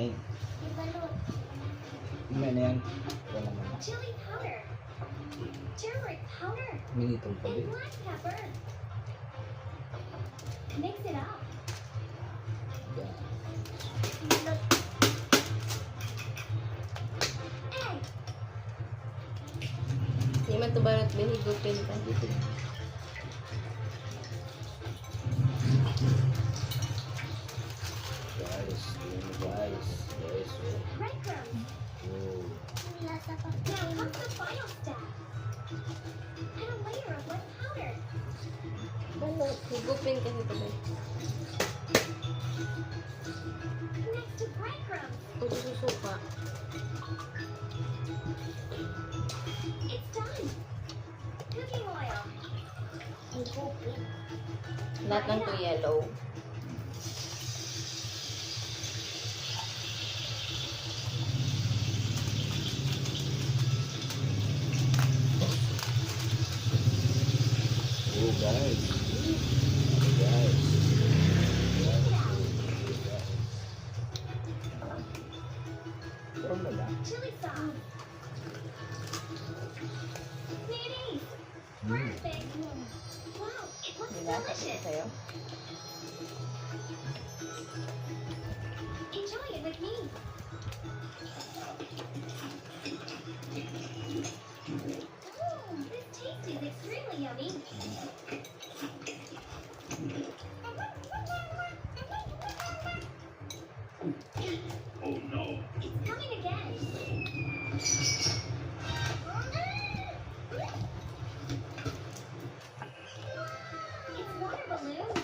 Eh. Tingnan na yan. Wala naman. Chili powder. Turmeric powder. Minitong pa And din. black pepper. Mix it up. Yan. Egg. Hindi man ito ba hinigupin ka? Dito na. Guys, yun guys. Guys, oh. Breadcrumbs. Oh. Now comes the final step. Add a layer of white powder. Ano? Higupin kasi ito ba? Next to breadcrumbs. Ito susuka. It's done. Cooking oil. Lahat ng to yellow. Oh, guys. Guys. Turun na lang. Chili sauce. Mayonnaise. Perfect. Wow, it looks Nilasa ko delicious. sa'yo. Enjoy it with me. This taste is extremely yummy. Oh no. It's coming again. It's water balloons.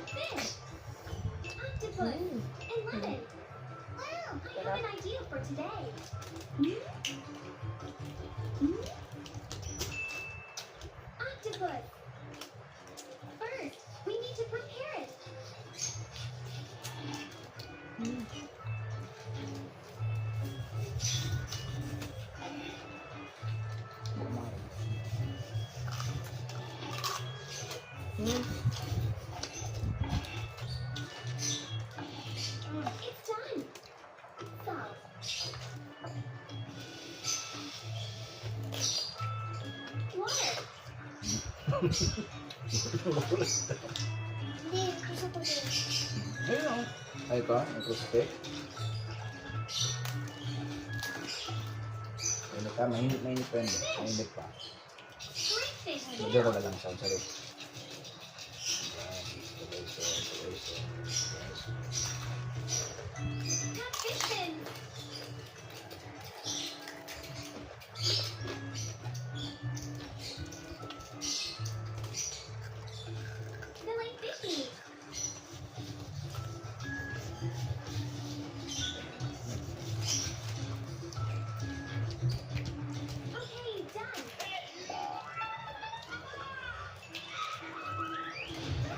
Fish. Octopus. And lemon. Wow, I have an idea for today. Octopus. First, we need to prepare it. It's done. Salt. Water. Ayun o. Ay pa, ang prospect. Mainit ka, mainit pa yun. Mainit pa. Crayfish Medyo ko scale. na lang siya, sorry. Yan, sabay. Cut fish fins. Fillet fish meat. Okay, done.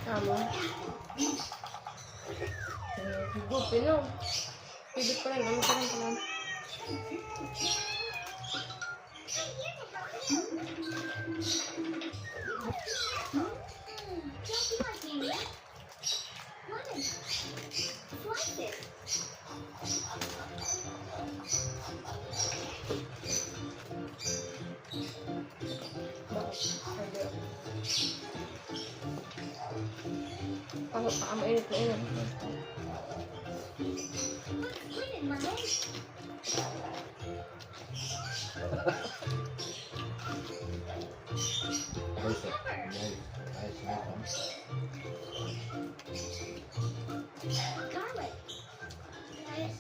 Tama. Higupin no. Pidit ko lang. Ano ka lang pala? Don't you like mayonnaise? Lemon. Slice it. Mainit. Put squid in lemon. Guys, Garlic. Basil.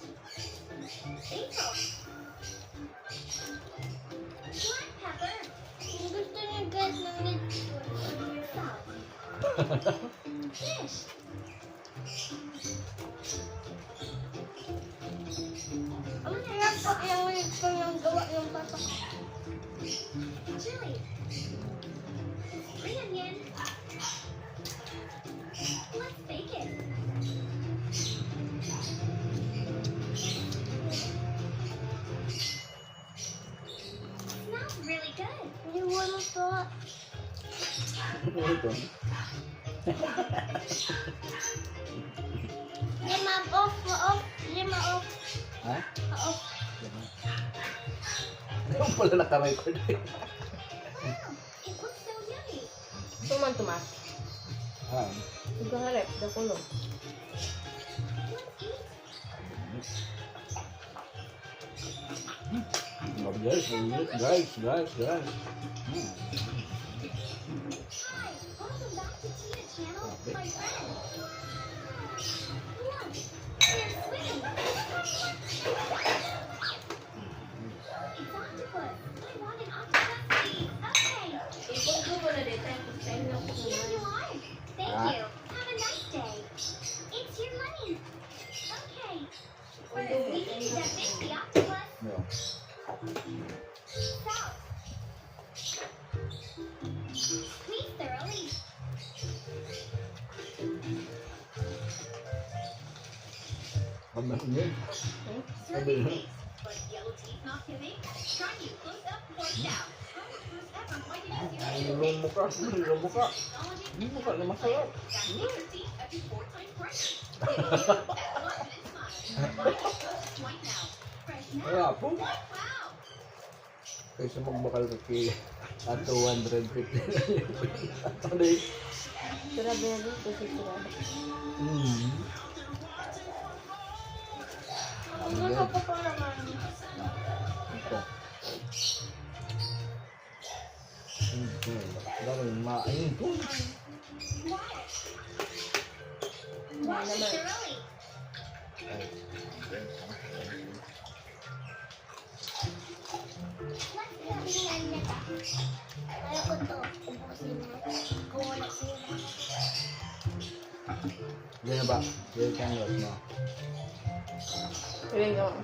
Black pepper. Gusto niyo guys ng salt. Fish. Ang hirap po yung gawa yung patok. Chili. Green onion. Let's bake it. Smells really good. You want to Ito. Lima off, off, lima off, Ha? off. Ayaw pala naka-record. Wow, it looks so yummy. Tuman tumas. Ah. Nagkaharap, dakulong. Let's eat. Guys. Hmm. Hi, welcome back to Tia Channel, my friend. Look, they're swimming. It's octopus. I want an octopus, please. Okay. Ipon ko mo na dito. Time na ko Here you are. Thank Ah. you. Have a nice day. It's your money. Okay. We can use that big the octopus. No. South. Squeeze thoroughly. Pamasin yun. Serving face, but yellow teeth not giving. Try new close up pork chow. First ever whitening series. Ilong mo ka. Ilong mo ka. Technology. Hindi mo ka na masarap. That makes your teeth up to 4 times brighter. That's confident smile. Buy your first white now. Fresh now. Wala po. Wow. Kaysa magbakal ka kay at 250. Ano yun? Grabe na dito si Grabe. Hmm. Ano ka pa naman? Ito. Ito. Dami main to. Wash it thoroughly. Let's go. Ayaw ko to. Ubusin na. Kung wala sila. Yan na ba? Yan ka na. Ring ka mo.